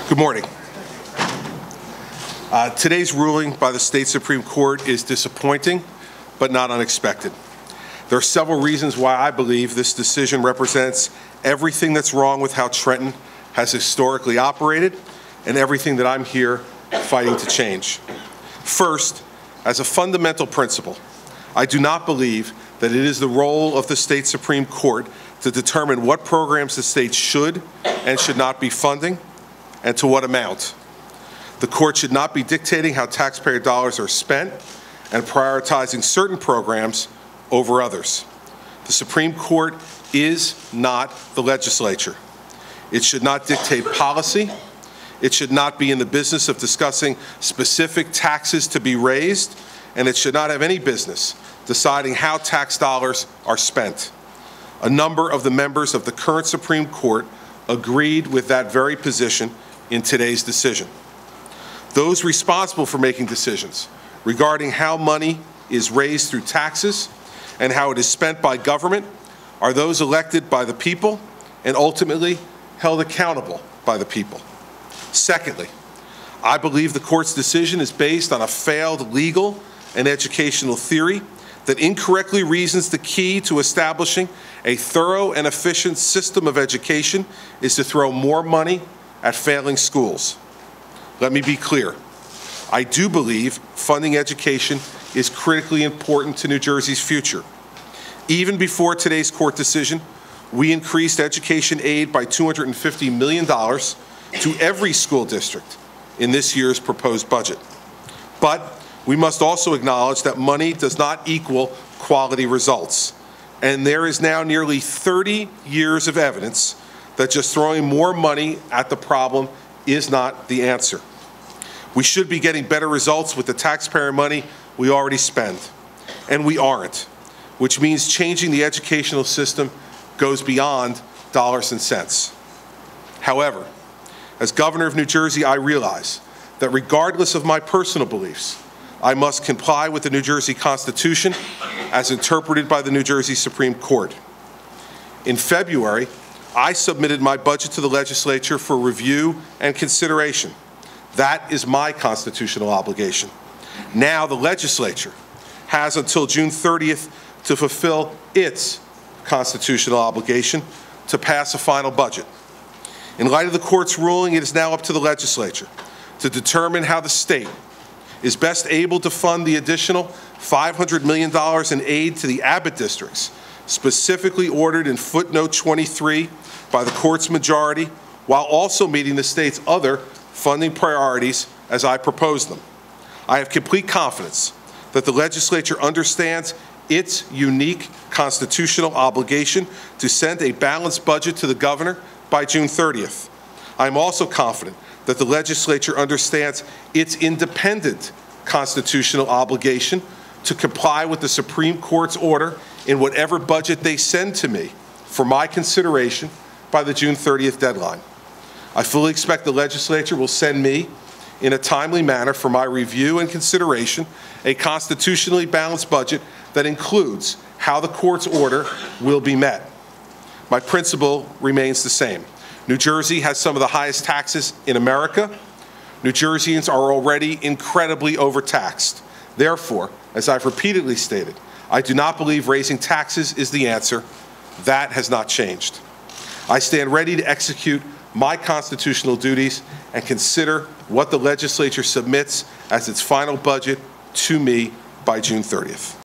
Good morning. Today's ruling by the state Supreme Court is disappointing, but not unexpected. There are several reasons why I believe this decision represents everything that's wrong with how Trenton has historically operated and everything that I'm here fighting to change. First, as a fundamental principle, I do not believe that it is the role of the state Supreme Court to determine what programs the state should and should not be funding and to what amount. The court should not be dictating how taxpayer dollars are spent and prioritizing certain programs over others. The Supreme Court is not the legislature. It should not dictate policy. It should not be in the business of discussing specific taxes to be raised, and it should not have any business deciding how tax dollars are spent. A number of the members of the current Supreme Court agreed with that very position in today's decision. Those responsible for making decisions regarding how money is raised through taxes and how it is spent by government are those elected by the people and ultimately held accountable by the people. Secondly, I believe the court's decision is based on a failed legal and educational theory that incorrectly reasons the key to establishing a thorough and efficient system of education is to throw more money at failing schools. Let me be clear. I do believe funding education is critically important to New Jersey's future. Even before today's court decision, we increased education aid by $250 million to every school district in this year's proposed budget. But we must also acknowledge that money does not equal quality results. And there is now nearly 30 years of evidence that just throwing more money at the problem is not the answer. We should be getting better results with the taxpayer money we already spend, and we aren't, which means changing the educational system goes beyond dollars and cents. However, as governor of New Jersey, I realize that regardless of my personal beliefs, I must comply with the New Jersey Constitution as interpreted by the New Jersey Supreme Court. In February, I submitted my budget to the legislature for review and consideration. That is my constitutional obligation. Now the legislature has until June 30th to fulfill its constitutional obligation to pass a final budget. In light of the court's ruling, it is now up to the legislature to determine how the state is best able to fund the additional $500 million in aid to the Abbott districts, specifically ordered in footnote 23 by the court's majority, while also meeting the state's other funding priorities as I propose them. I have complete confidence that the legislature understands its unique constitutional obligation to send a balanced budget to the governor by June 30th. I am also confident that the legislature understands its independent constitutional obligation to comply with the Supreme Court's order in whatever budget they send to me for my consideration by the June 30th deadline. I fully expect the legislature will send me, in a timely manner for my review and consideration, a constitutionally balanced budget that includes how the court's order will be met. My principle remains the same. New Jersey has some of the highest taxes in America. New Jerseyans are already incredibly overtaxed. Therefore, as I've repeatedly stated, I do not believe raising taxes is the answer. That has not changed. I stand ready to execute my constitutional duties and consider what the legislature submits as its final budget to me by June 30th.